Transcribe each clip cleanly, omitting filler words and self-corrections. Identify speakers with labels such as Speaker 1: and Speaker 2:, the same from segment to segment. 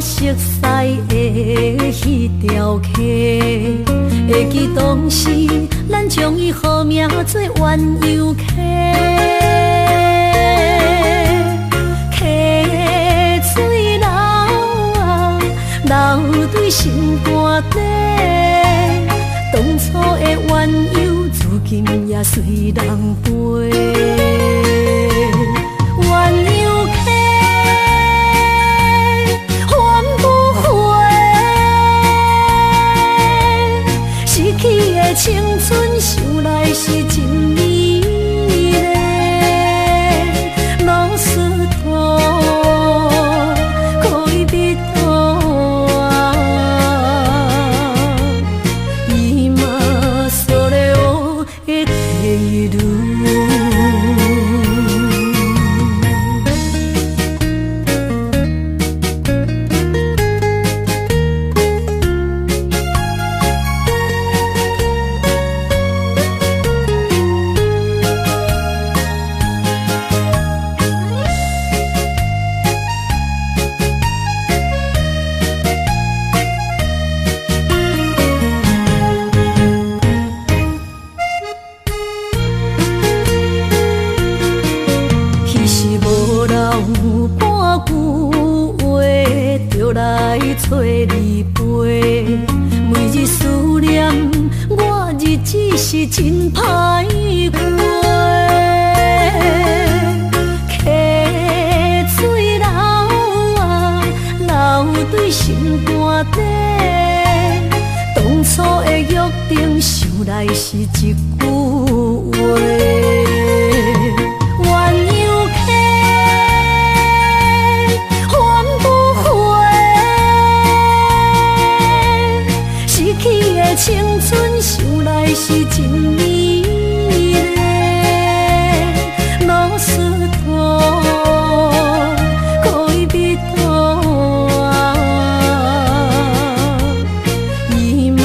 Speaker 1: 熟悉的迄条溪，会记当时咱将伊号名做鸳鸯溪。溪水流啊，流对心肝底。当初的鸳鸯，至今也随人陪。鸳鸯溪。青春想来是真美丽，老师徒可以比途啊，伊嘛所了的体路。找你陪，每日思念，我日子是真歹过。溪水流啊，流对心肝底。当初的约定，想来是一句话。青春想来是真美丽，老师徒可以比途啊，伊嘛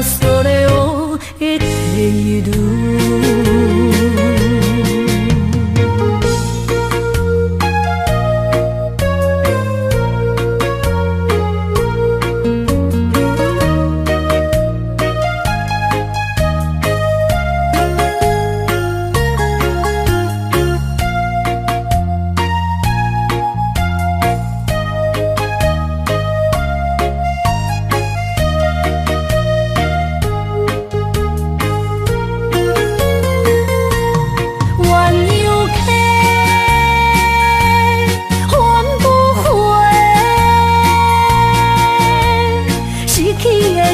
Speaker 1: 所了的体路。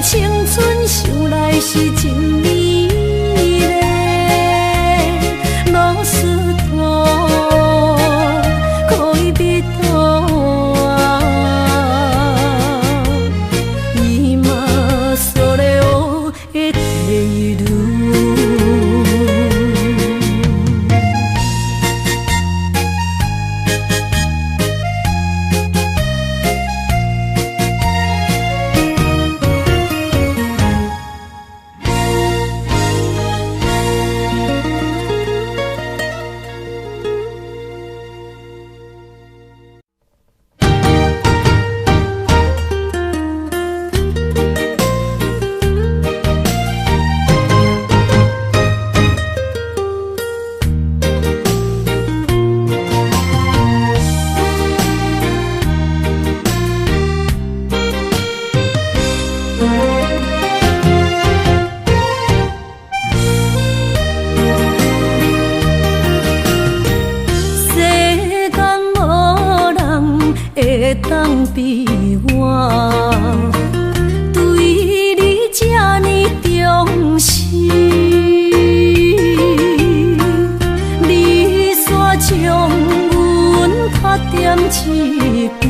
Speaker 1: 青春想来是真美丽，老师徒可以比途啊，伊嘛所了的体路。会当比我对你这呢重视，你煞将阮拍点一边，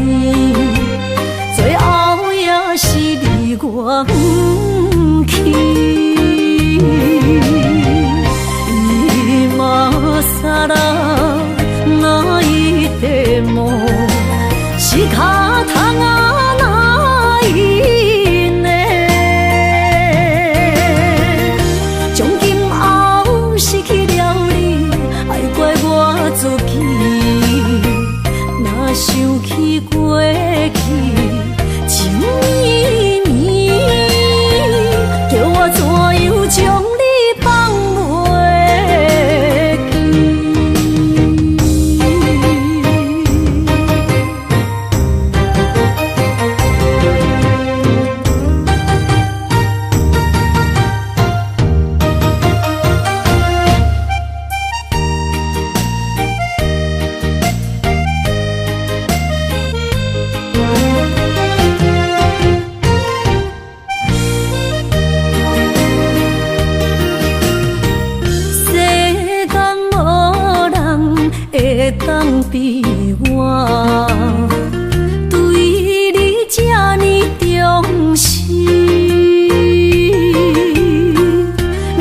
Speaker 1: 最后也是你我不去，伊嘛撒拉那一点梦。是脚痛啊，哪因呢？从今后失去了你，爱怪我自己，若想起过。送比我，对你这呢重视，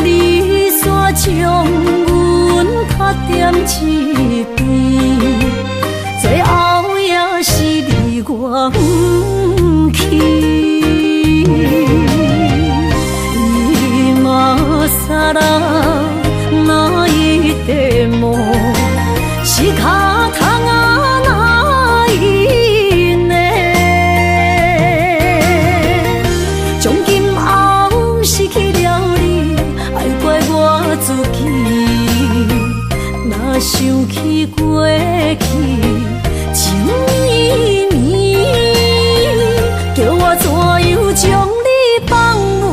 Speaker 1: 你煞将阮较点一边，最后也是离我不去。今啦，那一地梦是脚痛啊，那一呢？从今后失去了你，爱怪我自己。若想起过去情绵绵，叫我怎样将你放袂？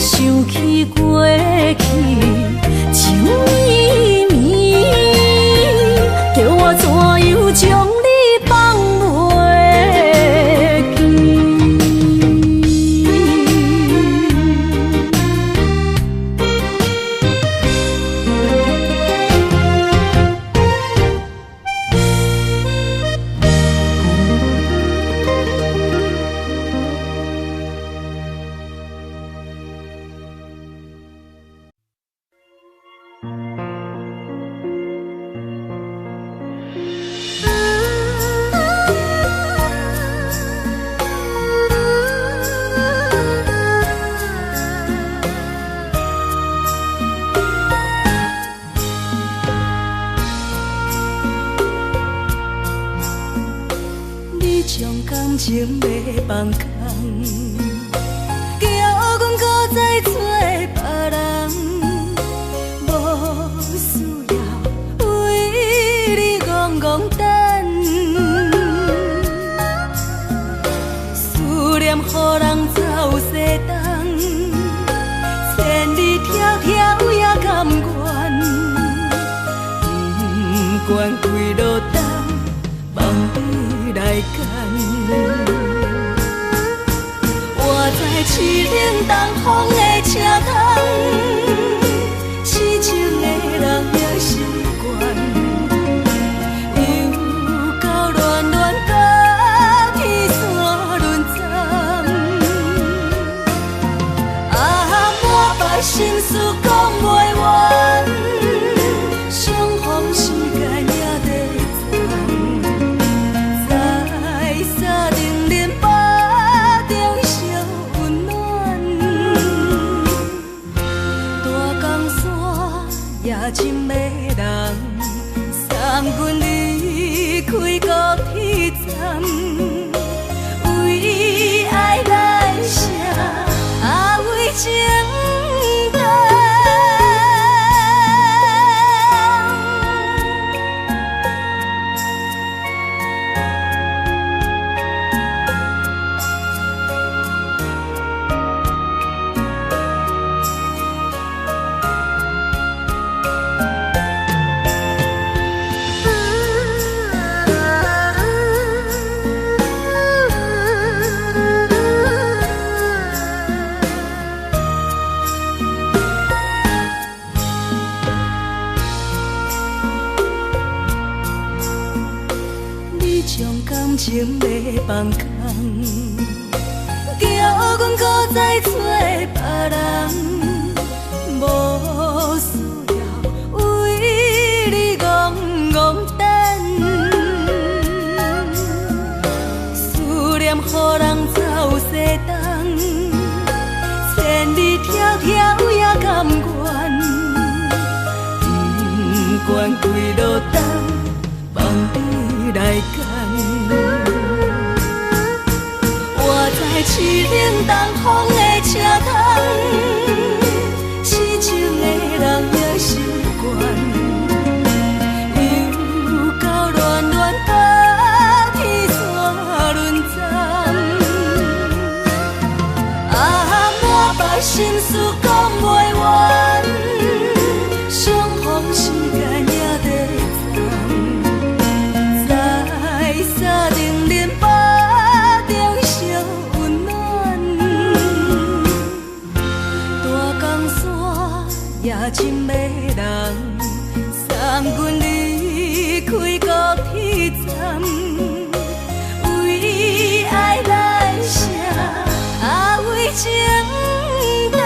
Speaker 1: 想起过去情绵绵，叫我怎样将你放袂记？情要放空，叫阮搁再找别人，无需要为你戆戆等。思念予人走西东，千里迢迢也甘愿，不管几落冬，梦伊来干。我在痴冷东风的车窗，痴情的人也习惯，又到恋恋甲天山沦陷。啊，满腹心事讲袂完，相逢时间也在长。在定林巴中烧温暖，大江山夜深的人，送阮离开高铁站，为爱来写为情长。情要放空，叫阮搁再找别人，无需要为你戆戆等。思念予人走西东，千里迢迢也甘愿。心的人，送阮离开高铁站，为爱来生，为情等。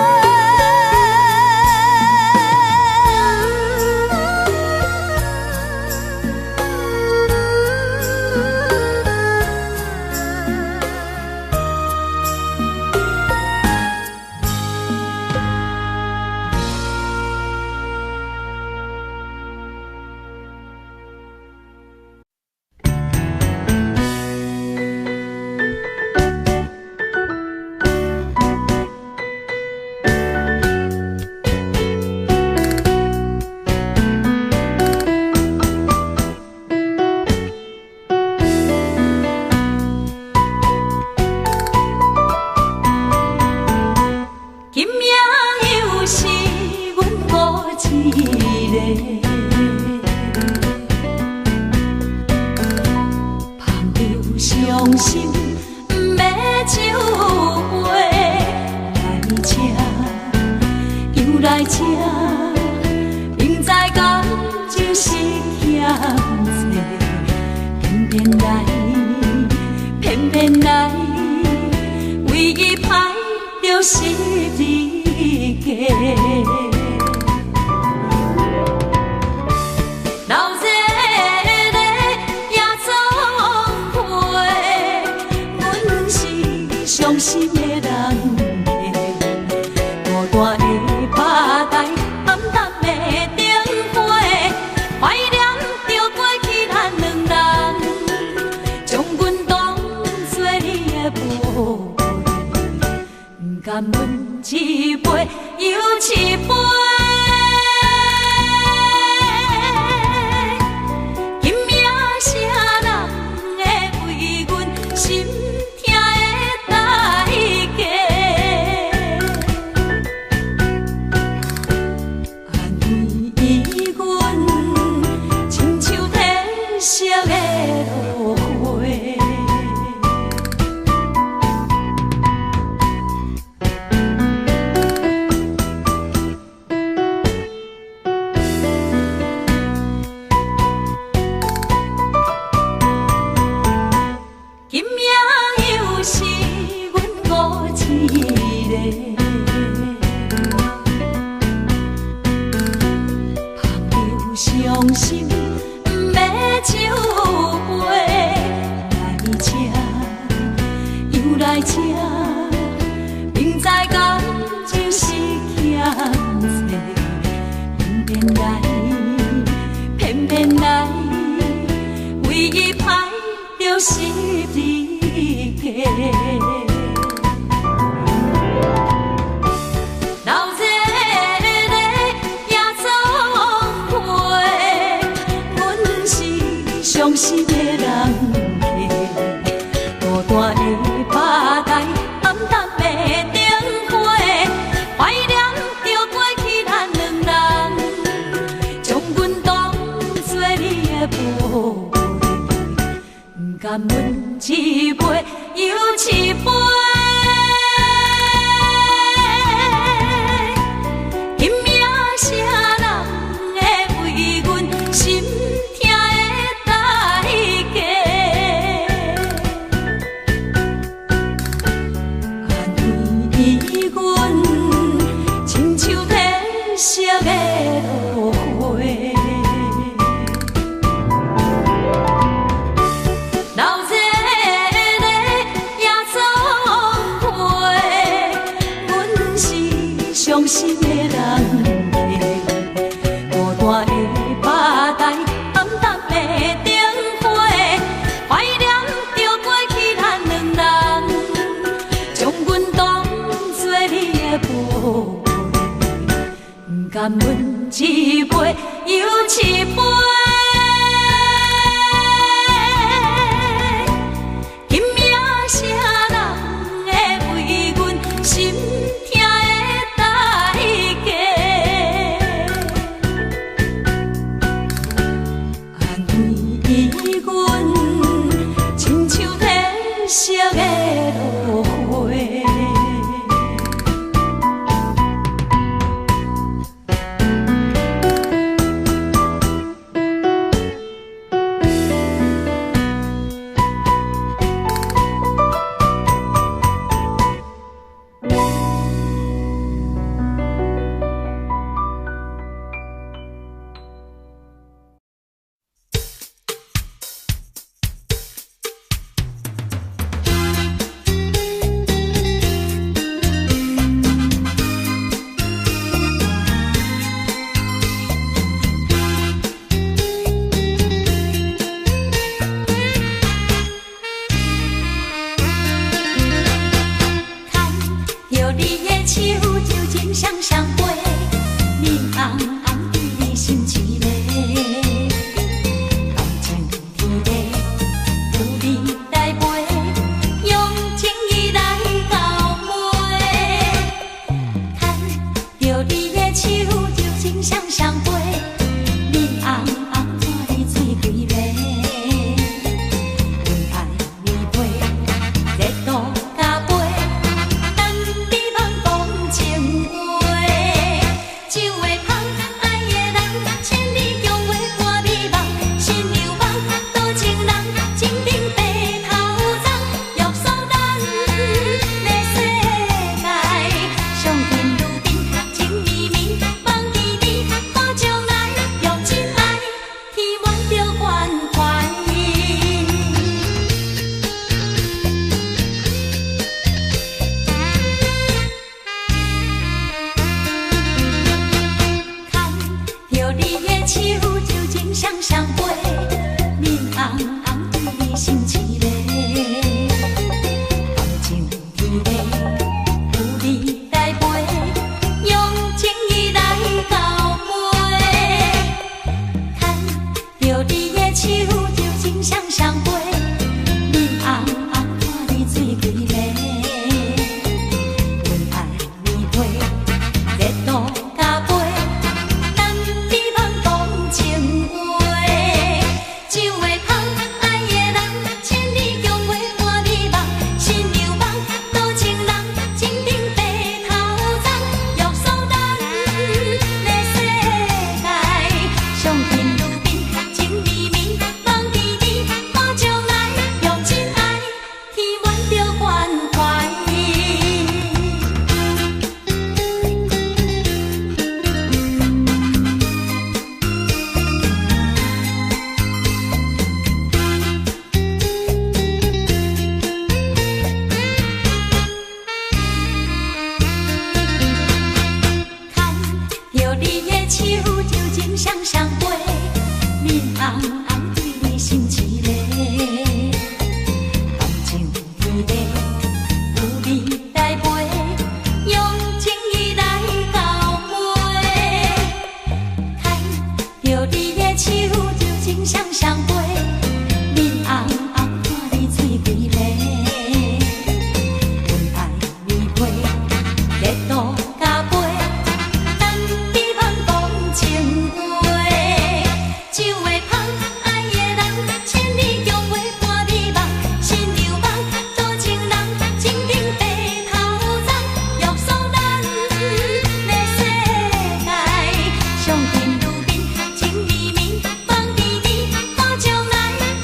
Speaker 1: 上天如冰，情绵绵，梦依依，大将来，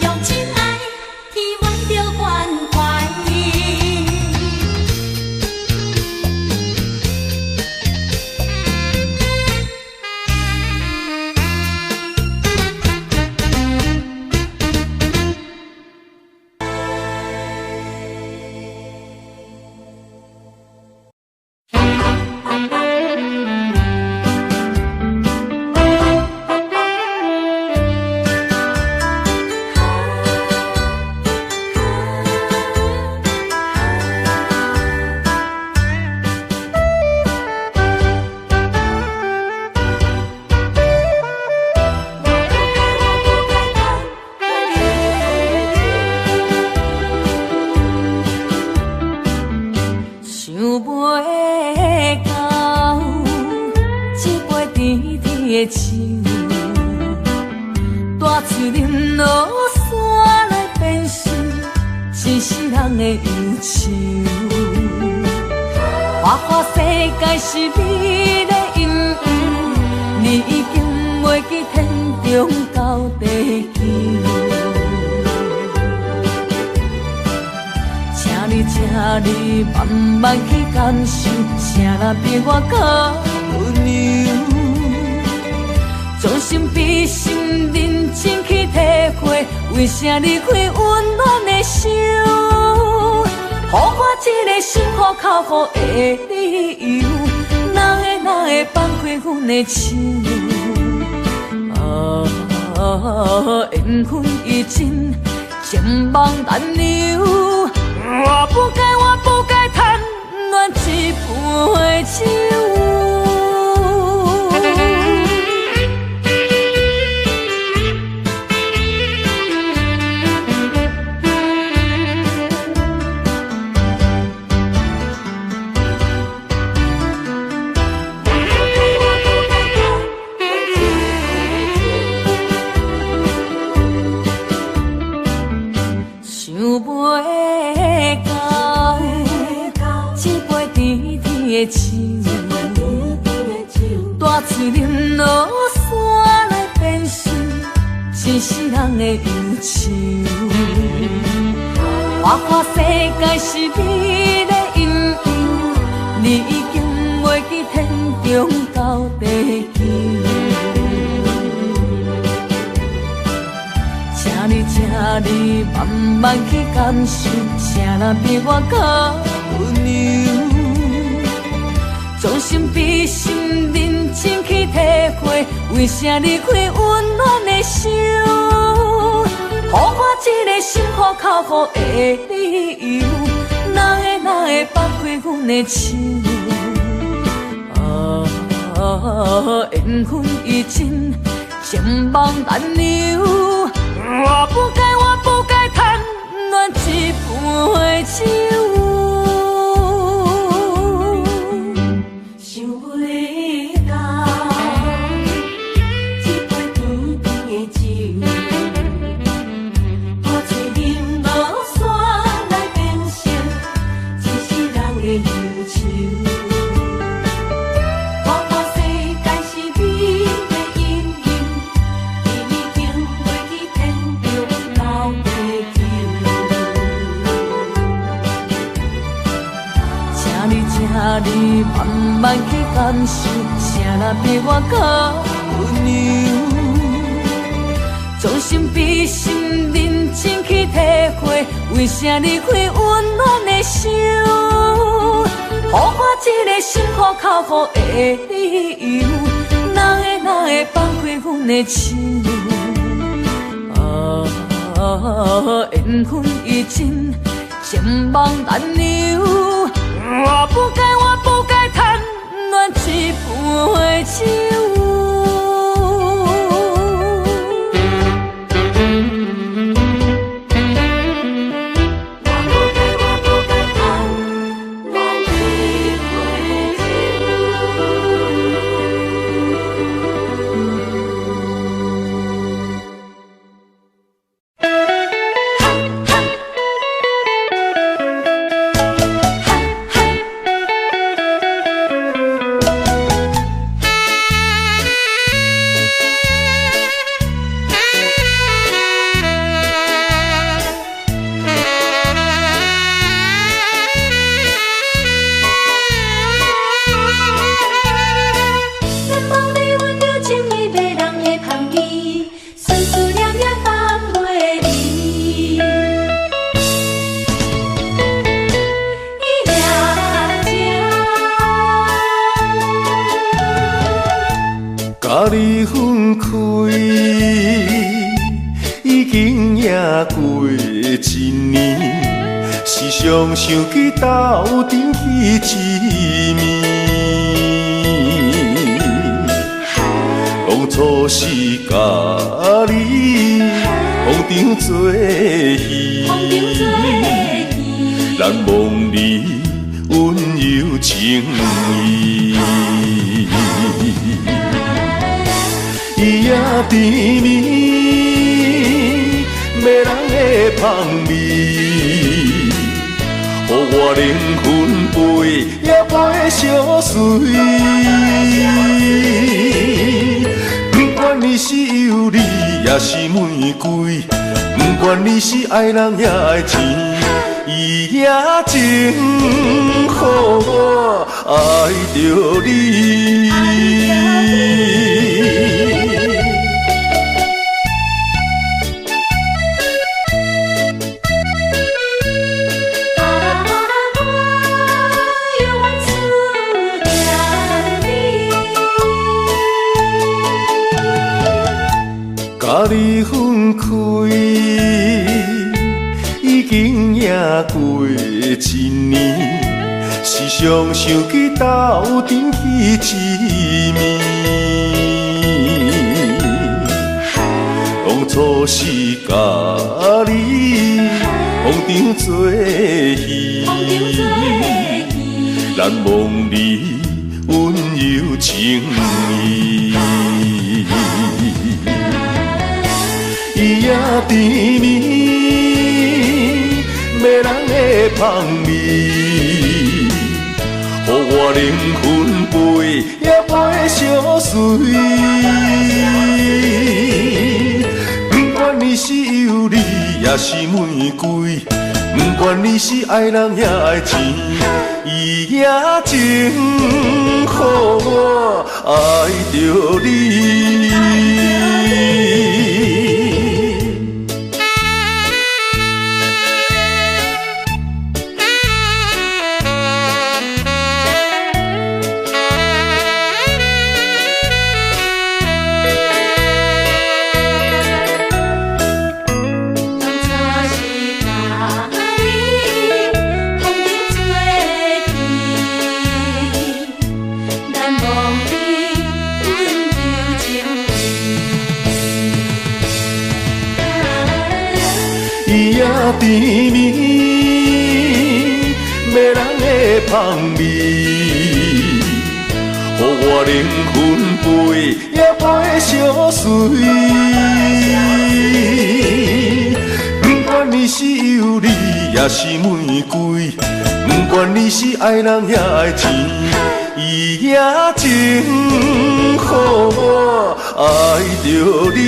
Speaker 1: 用情爱，天愿着关怀。大树林落山来变成一世人的忧愁。花花世界是美丽阴影，你已经袂记天中到地球。请你慢慢去感受，谁人比我较温柔？将心比心，认真去体会，为啥离开温暖的手？予我一个心苦靠乎的理由，哪会放开阮的手？缘分已尽，情梦难留。我不该贪恋一杯酒。大树林落山来变成一世人的忧愁。花花世界是美丽阴影，你已经袂记天中到地球。请你慢慢去感受，谁人比我较温柔？将心比心，认真去体会，为啥离开温暖的手？予我一个心苦靠乎的理由，哪会放开阮的手？缘分已尽，情梦难留。我不该贪恋一杯酒。你慢慢去感受，谁人比我较温柔？将心比心，认真去体会，为啥离开温暖的手？予我一个心苦靠乎的理由，哪会放开阮的手？缘分已尽，情梦难留。我不该贪恋一杯酒。
Speaker 2: 甲你分开，已经也过一年，时常想起斗阵彼一面。当初是甲你风中做戏，难忘你温柔情意。伊也甜蜜，迷人的香味，予我灵魂飞也飞相随。不管你是尤里也是玫瑰，不管你是爱人也爱钱，伊也情予我爱着你。甲你分开，已经也过一年，时常想起斗阵彼一面。当初是甲你风中做戏，难忘你温柔情意。伊也甜蜜，迷人的香味，予我灵魂飞也飞相随。不管你是尤里也是玫瑰，不管你是爱人也爱钱，伊也情予我爱着你。伊也甜蜜，迷人的香味，予我灵魂飞也飞相随。不管你是尤里也是玫瑰，不管你是爱人也爱钱，伊也情予我爱着你。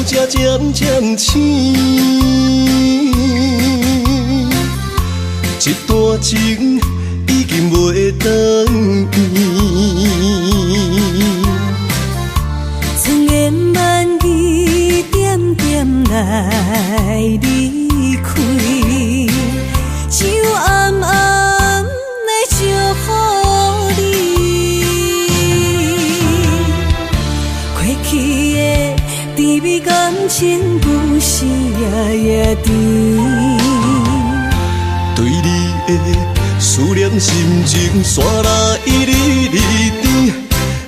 Speaker 2: 这渐渐醒，一段情已经袂转圆。
Speaker 1: 千言万语点点来离开，只有暗暗来祝福你。过去的甜蜜感情不是夜夜甜，
Speaker 2: 对你的思念心情煞来日日甜，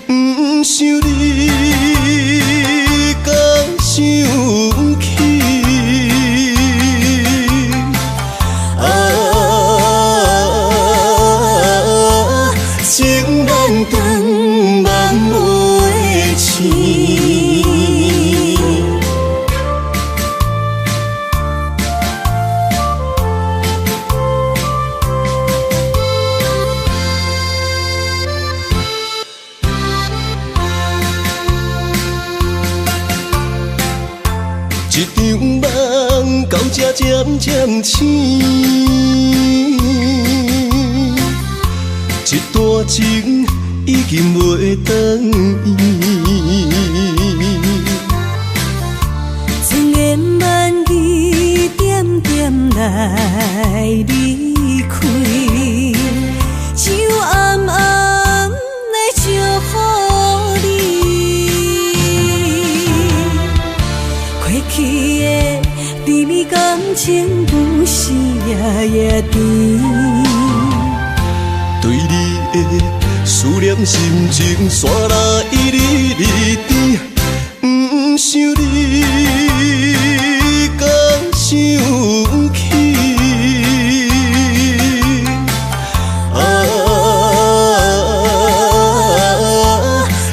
Speaker 2: 不想你敢想起。情难断，梦无
Speaker 3: 梦到这渐渐醒，一段情已经袂转伊。
Speaker 1: 千言万语点点来离开，就暗暗来祝福你。过去的甜蜜感情不是夜甜，
Speaker 3: 对你的思念心情线拉一日日甜，不想你敢想起。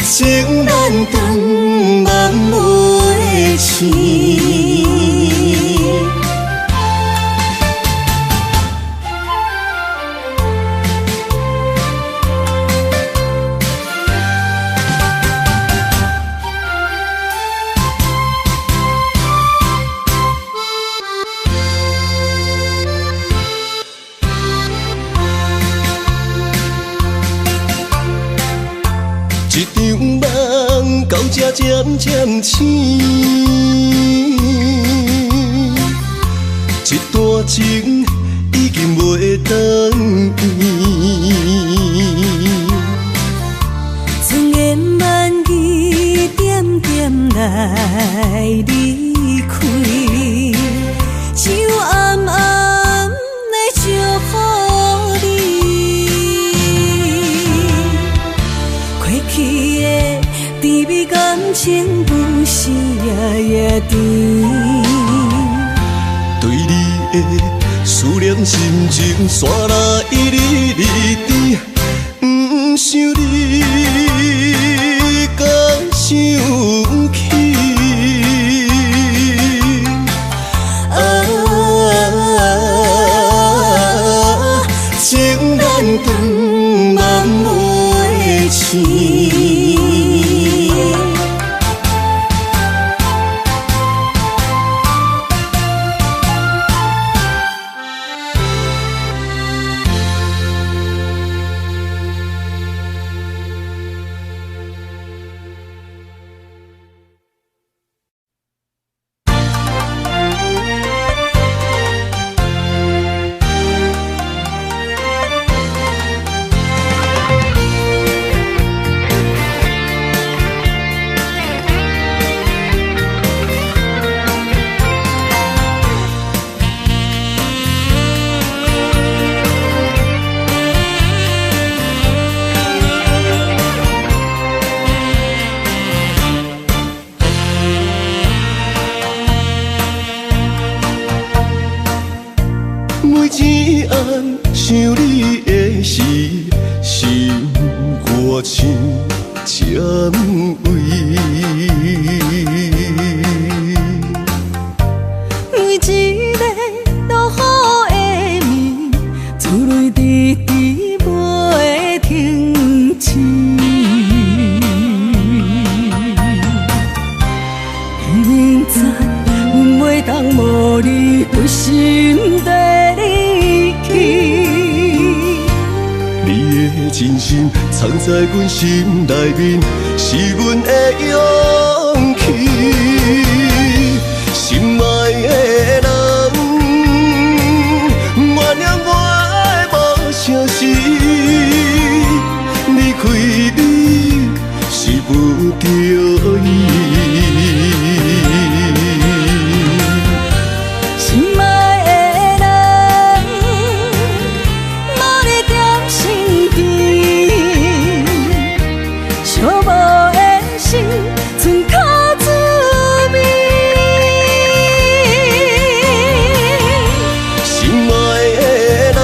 Speaker 3: 情难断，万袂清。一场梦到这渐渐醒，一段情已经袂转伊。
Speaker 1: 千言万语点点来离开，就暗暗来祝福你。过去的甜蜜感情不是夜甜，
Speaker 3: 对你的思念心情线拉一日日甜，不想你敢想起。情难断，万袂清。每一暗想你的时，心肝像尖位。
Speaker 1: 每一个落雨的暝，珠泪滴滴袂停止。明知阮袂当无你回心地离去。
Speaker 3: 你的真心藏在阮心内面，是阮的勇气。心爱的人，原谅我的无诚实。离开你是不着伊。
Speaker 1: 心爱的人，无你踮身边，寂寞的心剩靠滋味。
Speaker 3: 心爱的人，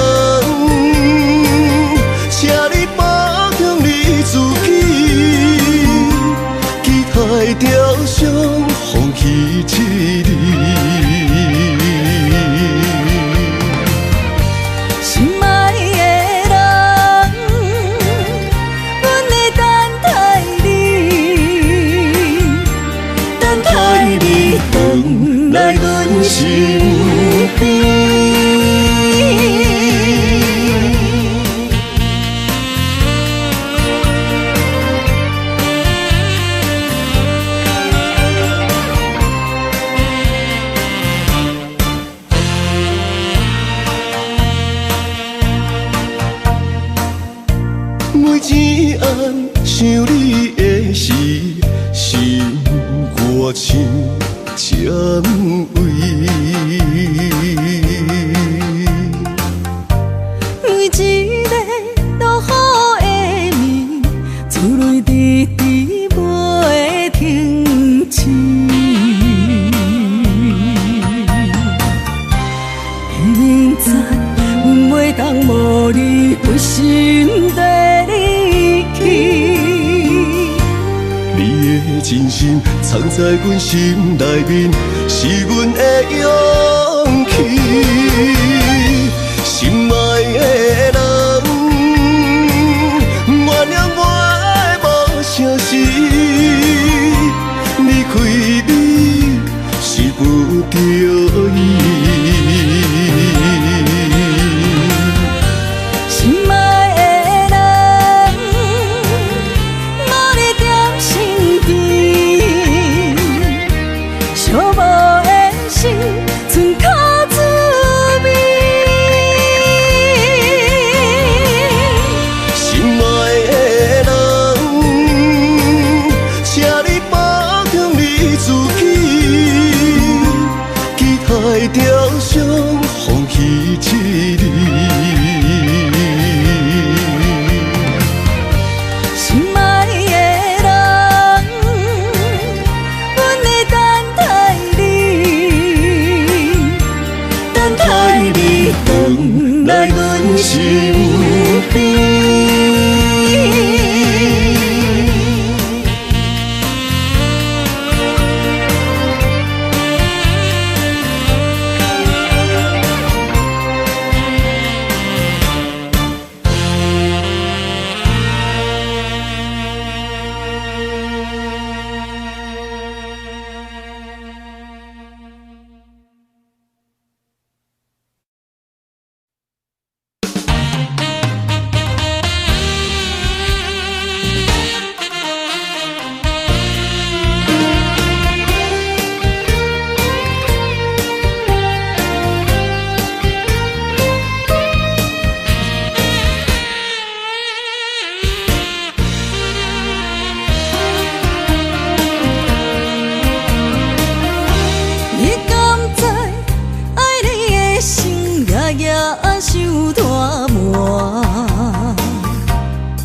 Speaker 3: 请你保重你自己，期待我心占位。
Speaker 1: 为一个落雨的暝，厝内迟迟袂停止。明知阮袂当无你陪心地离去。
Speaker 3: 你的真心藏在阮心内面，是阮的勇气。心爱的人，原谅我的无诚实。离开你是不着意。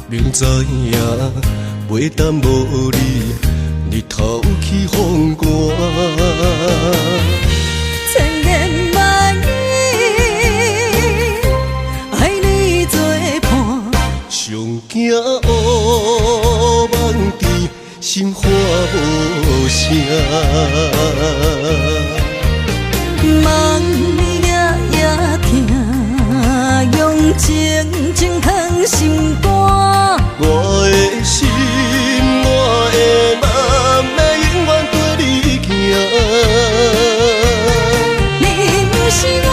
Speaker 3: 明知影袂当无你，日头起风寒。
Speaker 1: 千言万语爱你作伴，
Speaker 3: 上惊乌梦甜，心花无声。
Speaker 1: 梦夜夜听，用情情藏心肝。
Speaker 3: 我的心，我的梦，要永远跟你行。
Speaker 1: 你不是我，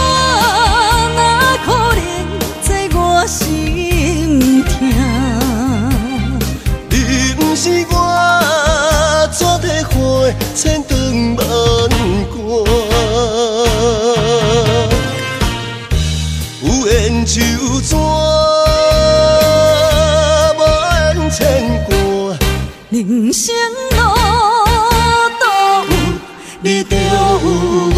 Speaker 1: 哪可能在我心痛？
Speaker 3: 你不是我，怎地花千长万关？有缘就怎？
Speaker 1: 人生路倒有你就有我。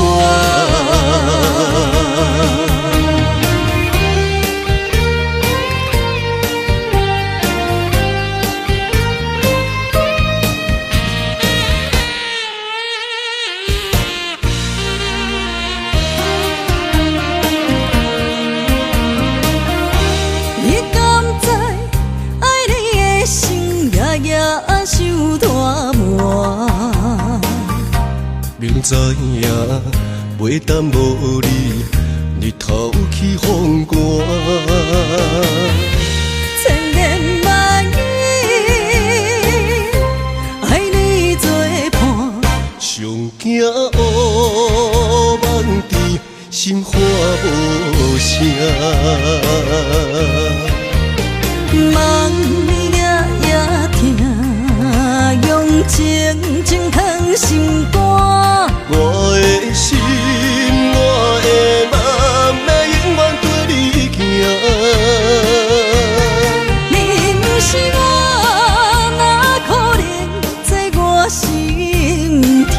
Speaker 1: 你敢知爱你的心夜夜受大磨，
Speaker 3: 明知影袂当无你，日头起风寒。
Speaker 1: 千言万语爱你作伴，
Speaker 3: 上惊乌梦甜，心花无声。
Speaker 1: 梦夜夜听，用情情藏心肝。
Speaker 3: 我的心，我的梦，要永远跟你行。
Speaker 1: 你不是我，哪可能在我心痛？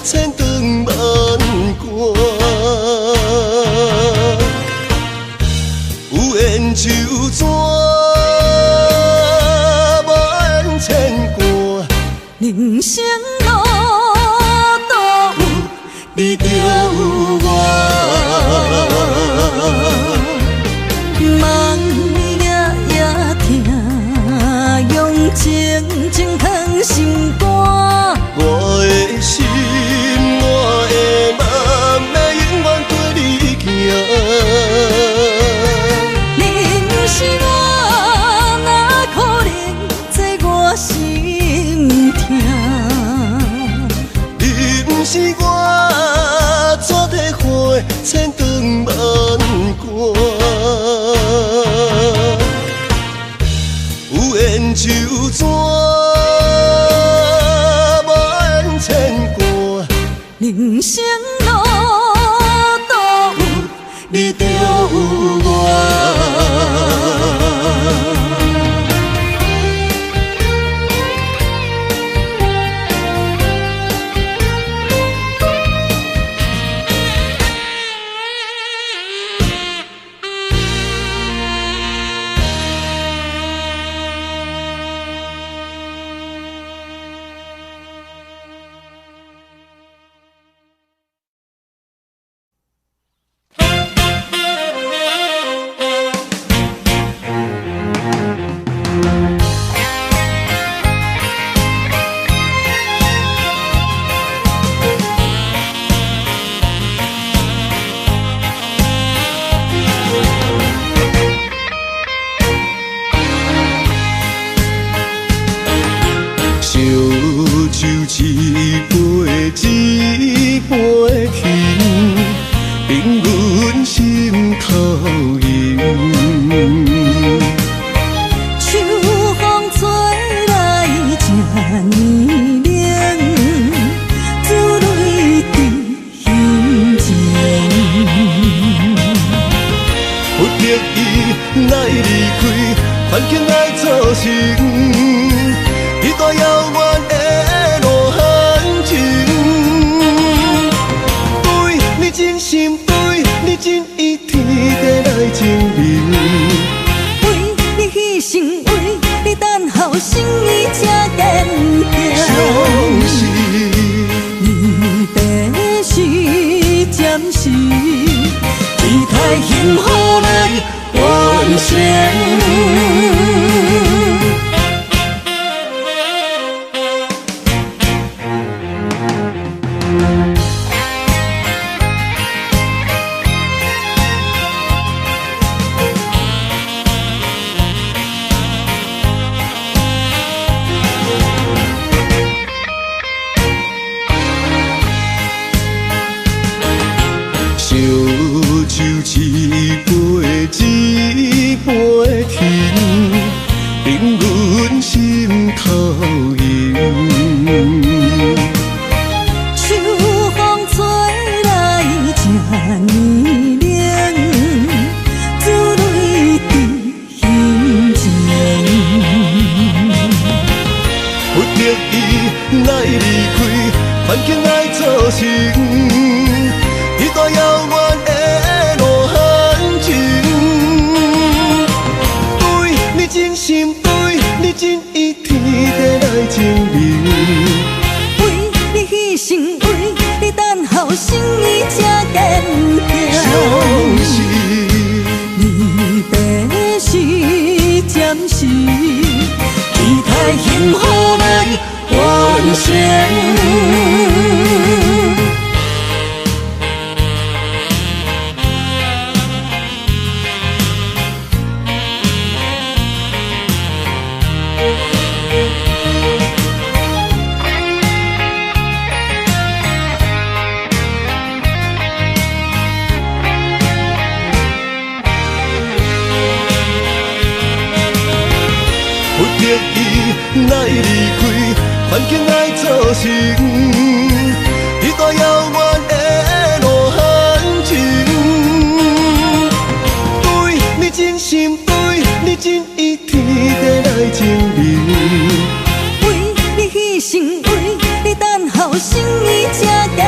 Speaker 3: 千长万关。有缘就怎万千关，
Speaker 1: 人生路途有你就有我，梦夜夜听，用情情藏心肝。
Speaker 3: 我的心，我的梦，要永远跟你行。
Speaker 1: 你不是我，哪可能做我心痛？
Speaker 3: 你不是我，怎体花千长万关？有缘就怎万千关，
Speaker 1: 人生路途有你就有我。
Speaker 3: 一杯情，冰阮心头吟。
Speaker 1: 秋风吹来这年冷，珠泪滴心情。
Speaker 3: 不得已来离开，环境来造成，一段遥远的路行程。对你真心，对你真意，天地来证明。
Speaker 1: 为你牺牲，为你等候，心意才坚定。
Speaker 3: 相思，
Speaker 1: 离别时暂时，期待幸福来完成。
Speaker 3: 一杯情，冰阮心头吟。
Speaker 1: 秋风吹来这年冷，珠泪滴心情。
Speaker 3: 不得已来离开，环境来造成，一段遥远的路行程。真心对你真意，天地来证明。
Speaker 1: 为你牺牲，为你等候，心意才坚定。
Speaker 3: 相思，
Speaker 1: 离别时暂时，期待幸福来完成。
Speaker 3: 不得已来离开，环境来造成，一段遥远的路行程。对你真心，对你真意，天地来证明。
Speaker 1: 为你牺牲，为你等候，心意才坚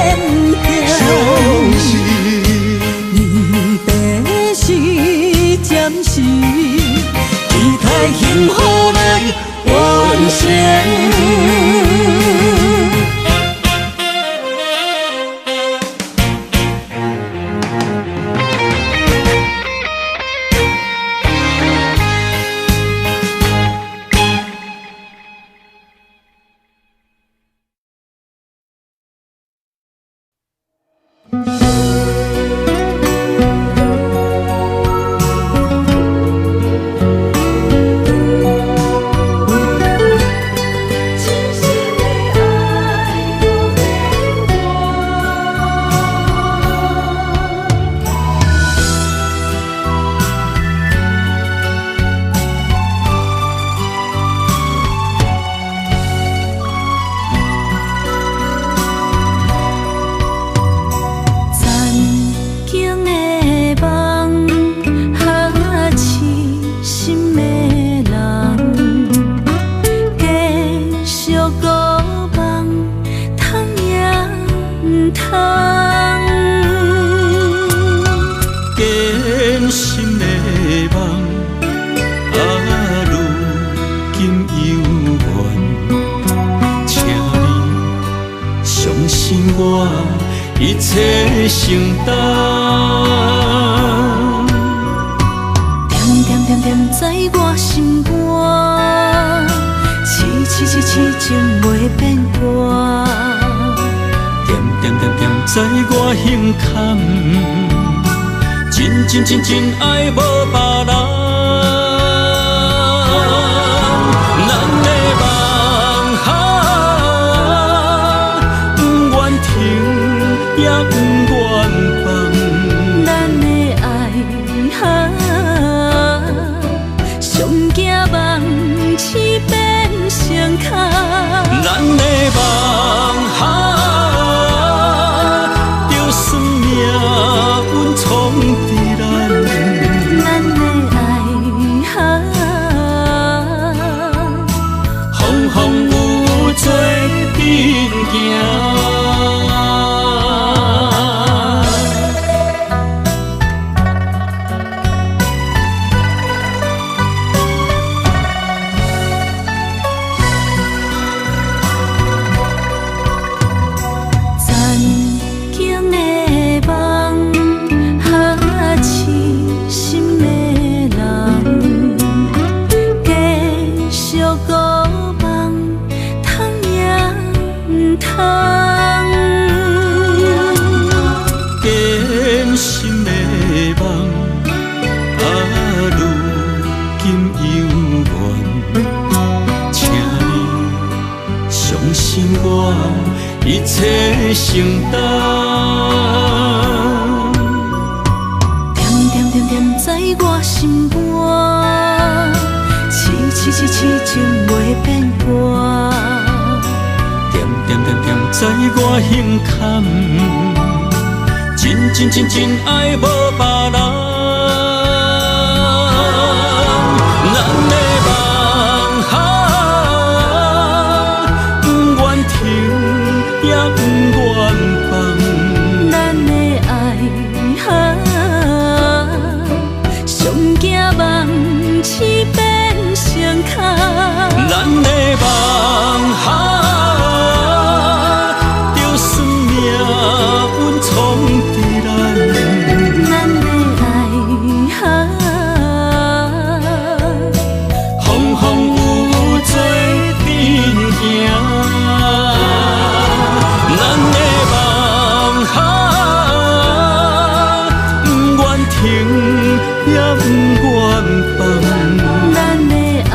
Speaker 3: 来幸福来完成。一切承担，
Speaker 1: 点点点点在我心肝，痴痴痴痴情袂变卦，
Speaker 3: 点点点点在我胸坎，真真真真爱无别人。也不愿放，
Speaker 1: 咱的爱上惊梦痴变成空，
Speaker 3: 咱的梦就算命运闯伫咱，
Speaker 1: 咱的爱
Speaker 3: 风风雨做阵行。一切承担，
Speaker 1: 点点点点在我心肝，痴痴痴痴情袂变卦，
Speaker 3: 点点点点在我胸坎，真真真真爱无别人。也不愿放，
Speaker 1: 咱的爱上惊梦痴变成空，
Speaker 3: 咱的梦就算命运闯伫咱，
Speaker 1: 咱的爱
Speaker 3: 风风雨雨做阵行。咱的梦不愿停，也不愿放，
Speaker 1: 咱的爱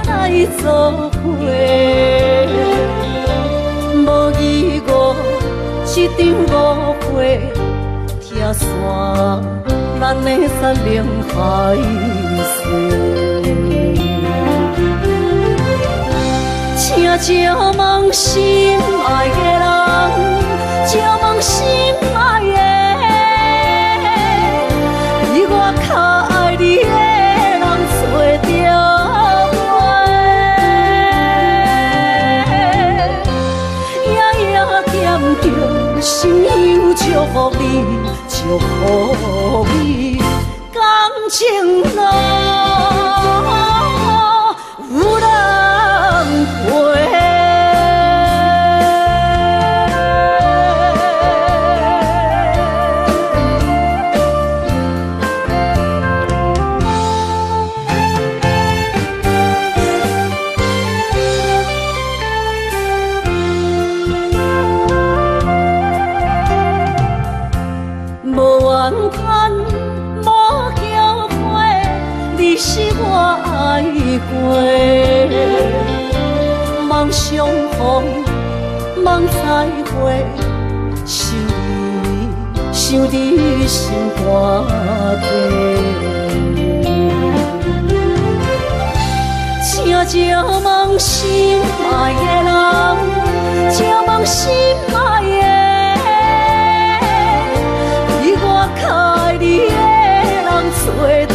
Speaker 1: 来作伙。无义我一场误会，拆散咱的山盟海誓。请借问心爱的人，借问心爱的，比我较爱你的人找着我，夜夜惦着心忧祝福你，祝福你感情路有人陪。你是我爱过，梦相逢，梦再会，想你心肝底。请借问心爱的人，借问心爱的，比我较爱你的人找着。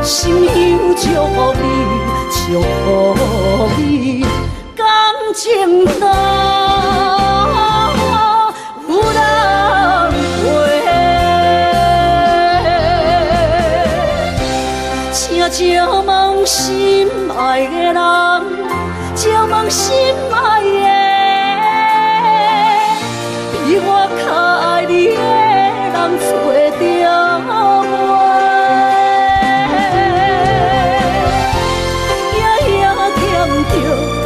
Speaker 1: 心忧祝福你，祝福你感情路有人陪。请借问心爱的人，借问心爱的，比我较爱你的人找着我。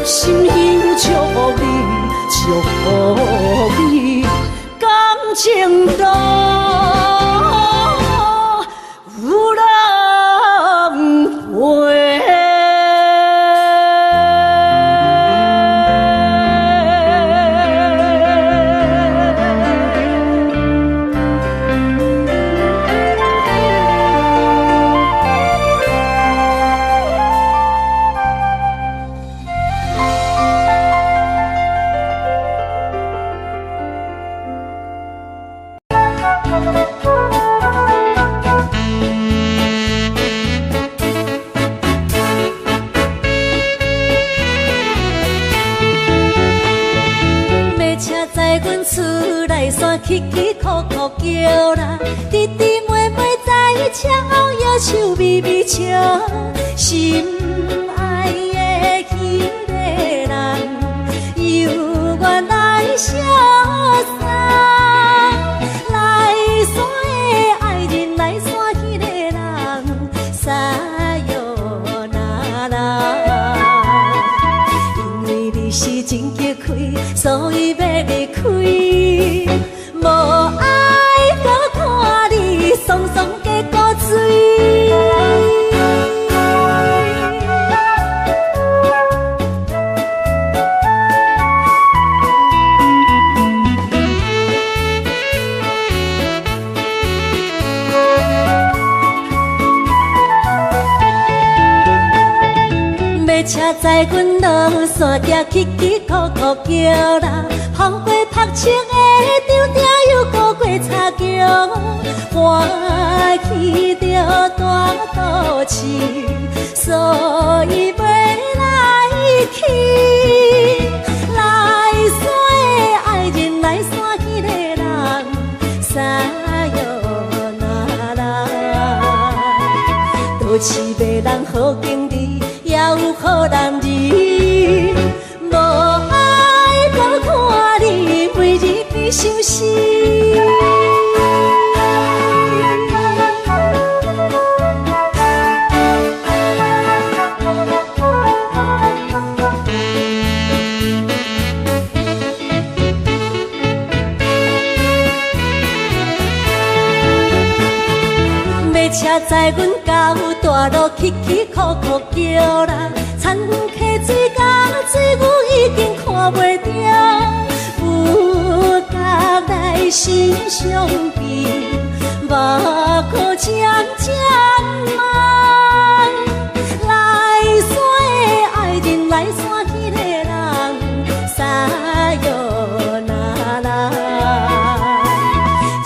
Speaker 1: 心忧祝福你，祝福你感情路有人陪。起起哭哭叫啦，弟弟妹妹在车后摇手微微笑，心爱的迄个人，由我来潇洒。来山的爱人，来山迄个人，撒哟那拉。因为你是真激开，所以要离开。无爱搁看你爽爽加古醉，要车载阮落山行，起起哭哭叫啦，风过拍青的场顶又过过茶桥，欢喜着大都市，所以要来去。来山的爱人，来山迄个人，撒哟那拉，都市袂人好经理，也有好人儿，无爱搁看你每日比伤心。车载阮到大路，起起苦苦叫啦，田阮溪水甲水牛已经看袂着，有甲来心伤悲，目眶渐渐红。来山的爱人，来山迄个人，撒哟那拉，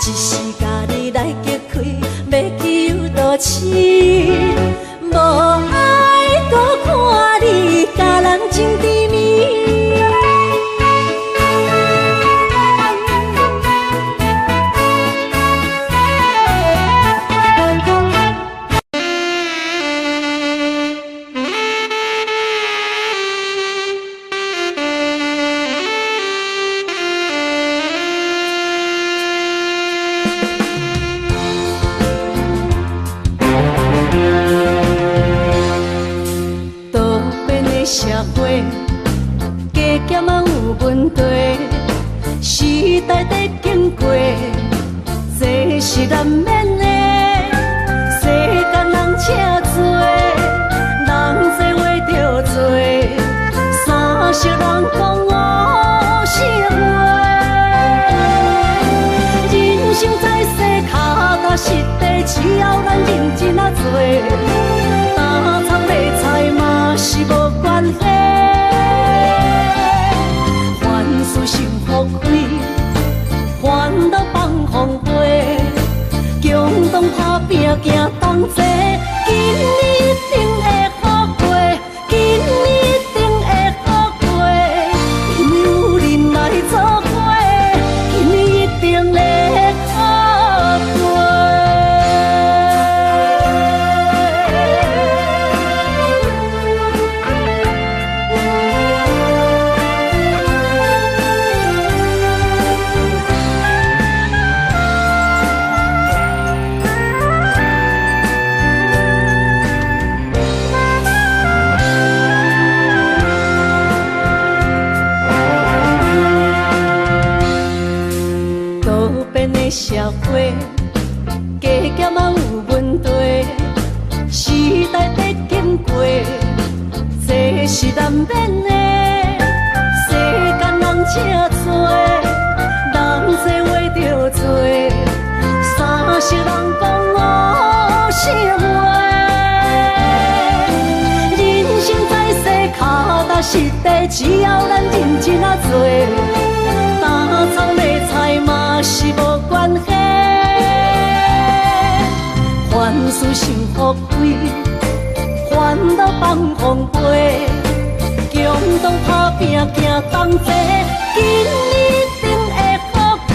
Speaker 1: 一时家己来激开，要去有倒市，无爱搁看你甲人情甜蜜。社会加减嘛有问题，时代在经过，这是难免的。世间人车多，人多话着多，三色人讲五色话。人生在世，脚踏实地，只要咱认真啊做。打苍卖菜嘛是无关系，凡事心福开，烦恼放风飞，共同打拼行同齐，今年一定会好过，今年一定会好过，因为有人来作伙，今年一定会好过。社会加减嘛有问题，时代在经过，这是难免的。世间人车多，人多话着多，三色人讲五色话。人生在世，脚踏实地，只要咱认真啊做。打苍卖菜嘛是无关系，凡事心福开，烦恼放风飞，共同打拼行同齐，今年一定会好过，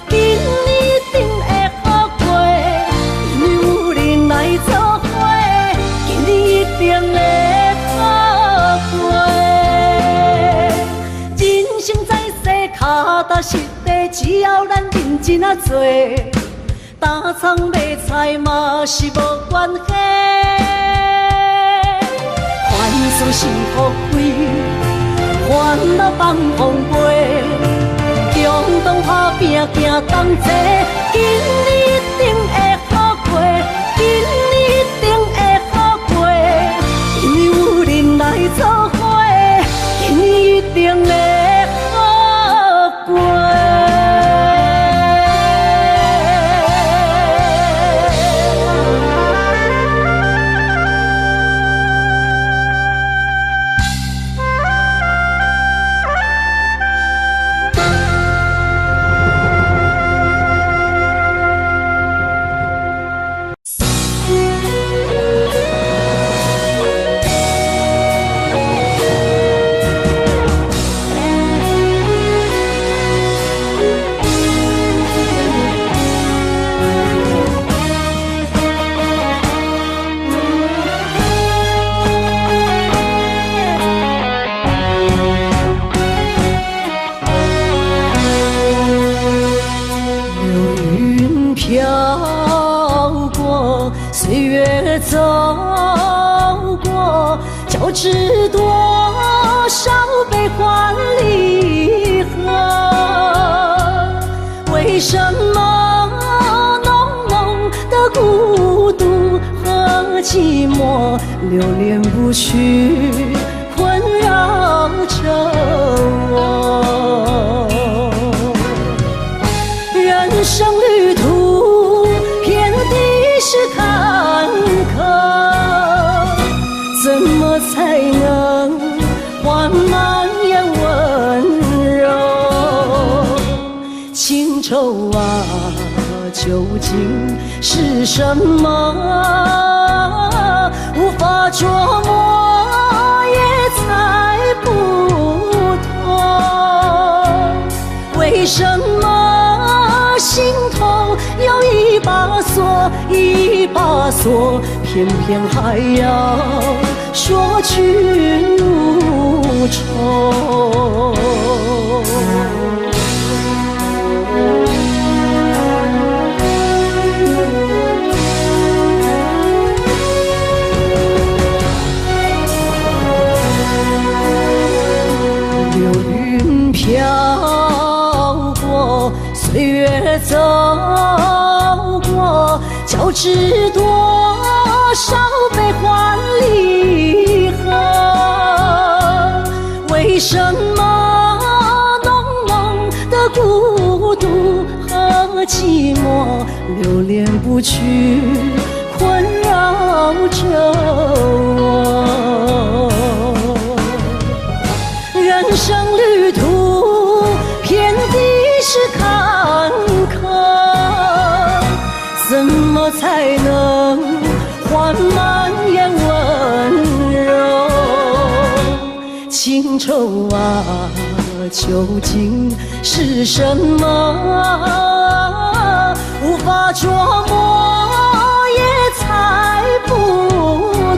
Speaker 1: 今年一定会好过，因为有人来作伙，今年一定会好过。人生在世，脚踏实地，只要咱认真啊做，打苍卖菜嘛是无关系。凡事心福开，烦恼放风飞，共同打拼行同齐，今年一定会好过，今年一定会好过，因为有人来作伙，今年一定会。走过，就知多少悲欢离合。为什么浓浓的孤独流连不去，困扰着我。人生旅途遍地是坎坷，怎么才能缓慢也温柔？情愁啊，究竟是什么？无法琢磨，也猜不透。为什么心头有一把锁，一把锁，偏偏还要说去无愁？飘过，岁月走过，交织多少悲欢离合？为什么浓浓的孤独和寂寞流连不去，困扰着我？人生旅途遍地是坎坷，怎么才能缓慢也温柔？情愁啊，究竟是什么？无法琢磨，也猜不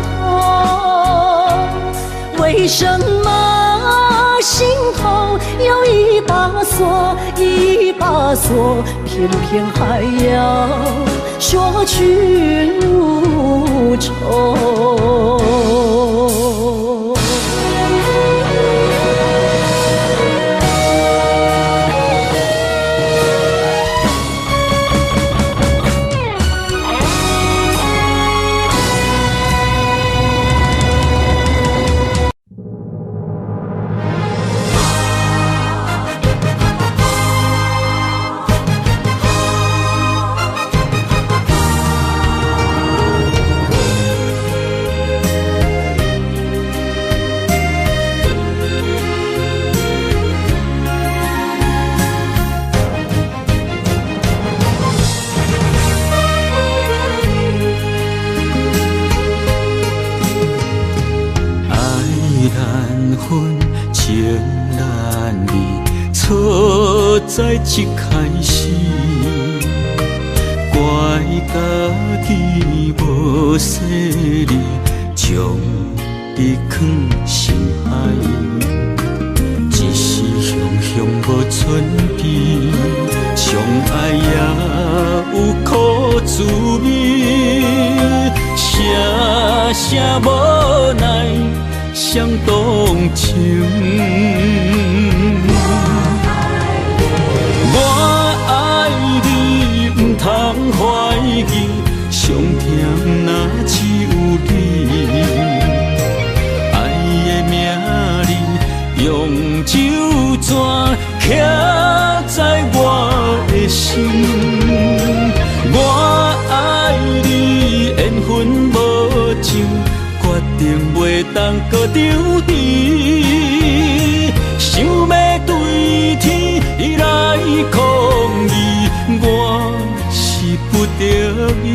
Speaker 1: 透。为什么心头有一把锁，一把锁，偏偏还要说去无愁？
Speaker 4: 在一开始，怪家己无细腻，将你藏心海。一时雄雄无存边，相爱也有苦滋味，声声无奈伤动情。通怀疑，上甜若只有你。爱的名字用酒泉刻在我的心。我爱你，缘分无尽，决定袂当搁丢弃。想要对天来抗议，我是不得已。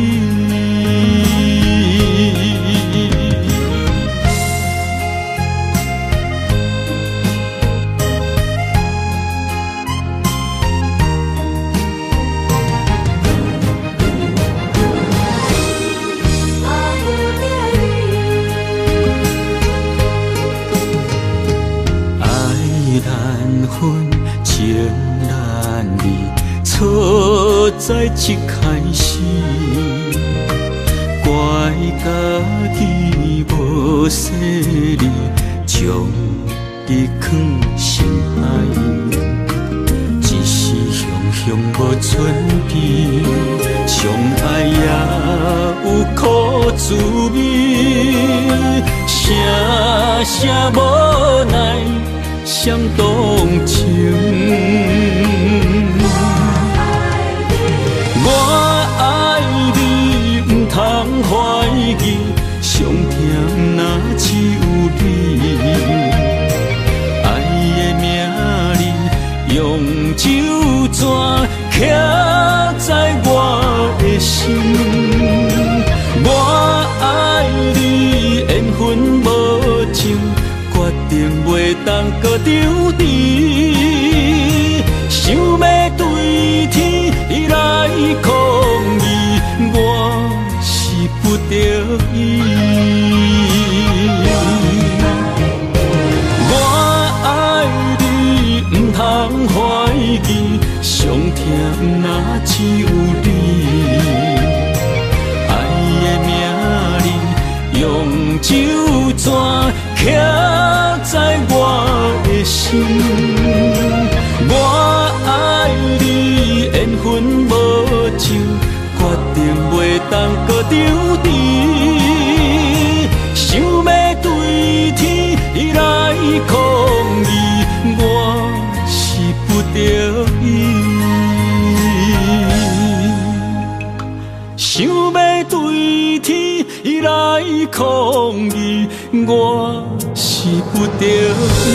Speaker 4: 爱难分，情难离。错在一开始，怪家己无细腻，将你藏心海。一时雄雄无存边，相爱也有苦滋味。声声无奈伤动情。我爱你，不通怀疑，上甜若只有你。爱的名字用酒泉刻在我的心。我爱你，缘分无情，决定袂当搁丢你。想要对天来抗议，我是不得已。我爱你，不通怀疑，上甜若只有你。用酒泉刻在我的心。我爱你，缘分无情，决定袂当搁丢你。想要对天来抗议，我是不得已。想要对天来抗议，我是不得已。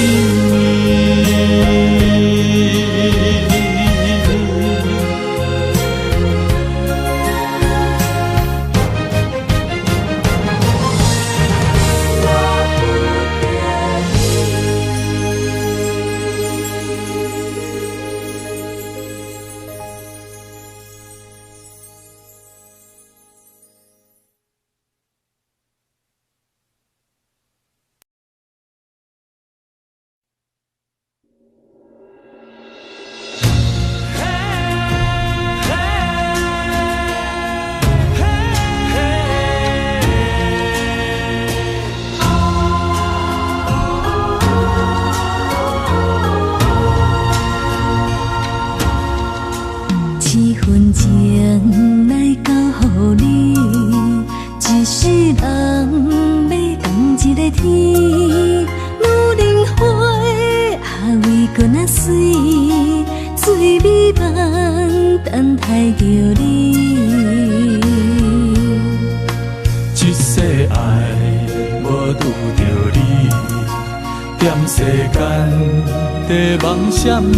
Speaker 4: 什么？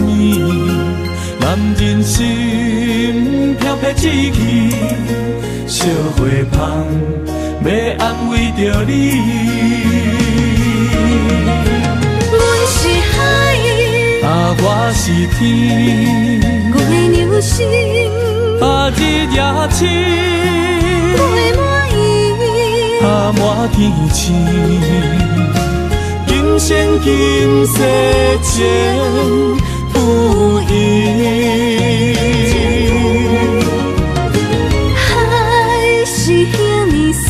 Speaker 4: 男人心飘撇志气，烧花香要安慰着你。
Speaker 1: 阮是海，
Speaker 4: 我是天，
Speaker 1: 月流星，
Speaker 4: 日夜深，
Speaker 1: 月满意，
Speaker 4: 满天星。今生今世情不移，
Speaker 1: 海是遐尼水，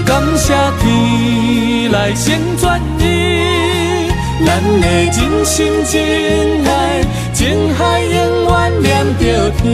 Speaker 4: 感谢天来成全伊，咱的真心真爱，情海永远连着天。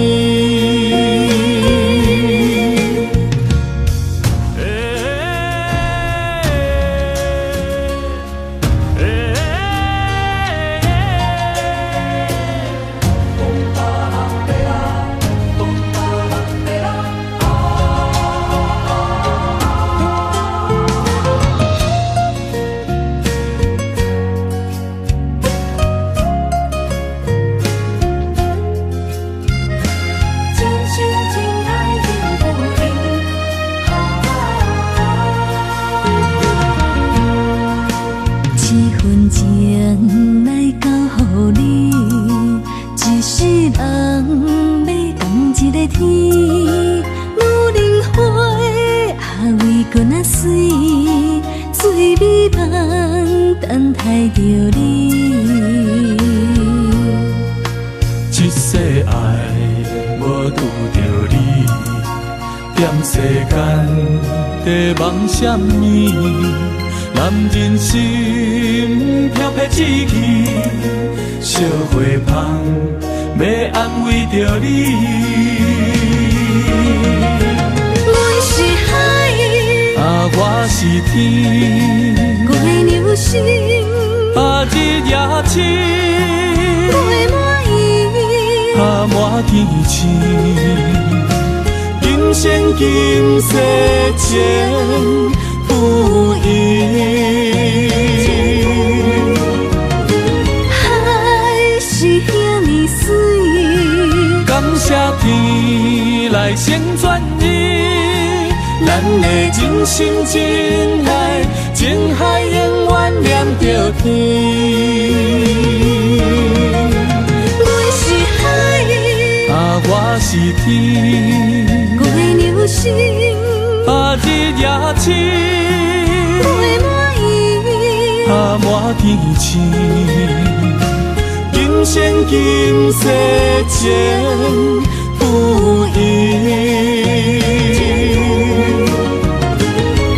Speaker 4: 这世爱无拄着你，踮世间在梦什么？男人心飘撇志气，烧花香要安慰着你。阮是海，我是是天，
Speaker 1: 月流星，
Speaker 4: 日夜深，
Speaker 1: 月满意，
Speaker 4: 满天星。今生今世情不移。
Speaker 1: 海是遐尼水，
Speaker 4: 感谢天来成全伊，咱的真心真爱，情海永远念着天。
Speaker 1: 我是海，
Speaker 4: 我是天，
Speaker 1: 月流星，
Speaker 4: 日夜深，
Speaker 1: 月满意，
Speaker 4: 满天星。今生今世情不移。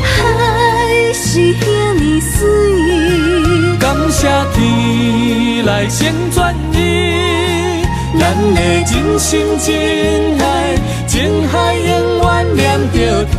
Speaker 1: 海是遐尼水，
Speaker 4: 感谢天来成全伊，咱的真心真爱，情海永远念着天。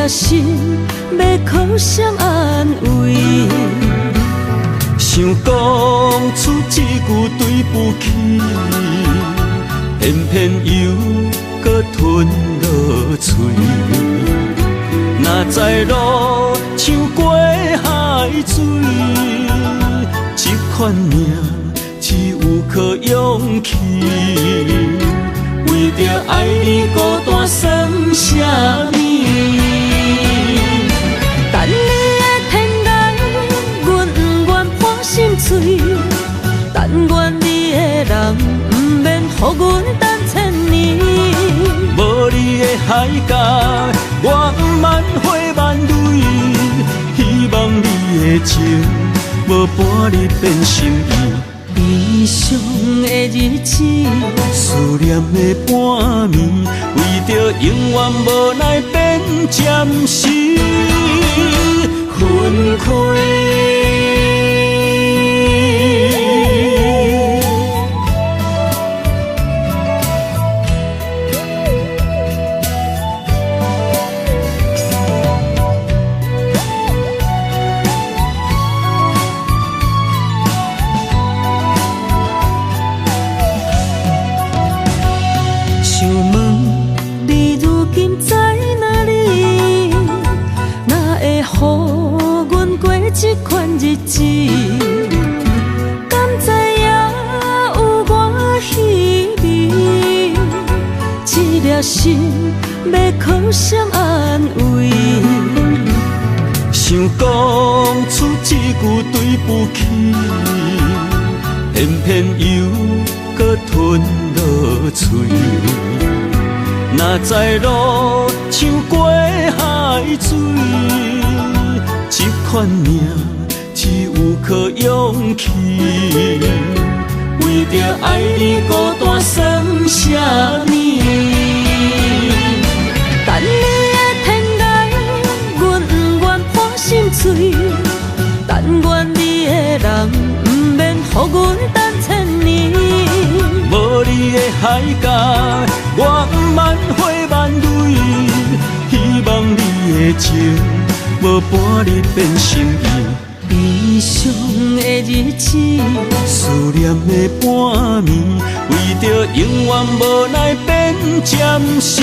Speaker 1: 心要靠谁安慰？
Speaker 4: 想讲出一句对不起，偏偏又搁吞落嘴。若知路像过海水，这款命只有靠勇气。为着爱你孤单算什么？
Speaker 1: 等你的天涯，阮不愿破心碎。但愿你的人不免予阮等千年。
Speaker 4: 无你的海角，我万花万蕊。希望你的情，无半日变心意。
Speaker 1: 悲伤的日子，
Speaker 4: 思念的半暝，为着永远无奈变暂时分开。
Speaker 1: 这款日子，敢知影有我稀微？这粒心要靠谁安慰？
Speaker 4: 想讲出一句对不起，偏偏又搁吞落嘴。若知路像过海水。这款命只有靠勇气，为着爱你孤单算什么？
Speaker 1: 等你的天涯，阮不愿破心碎。但愿你的人不免予阮等千年。
Speaker 4: 无你的海角，我万花万蕊。希望你的情。无半日变心意，
Speaker 1: 悲伤的日子，
Speaker 4: 思念的半暝，为着永远无奈变暂时。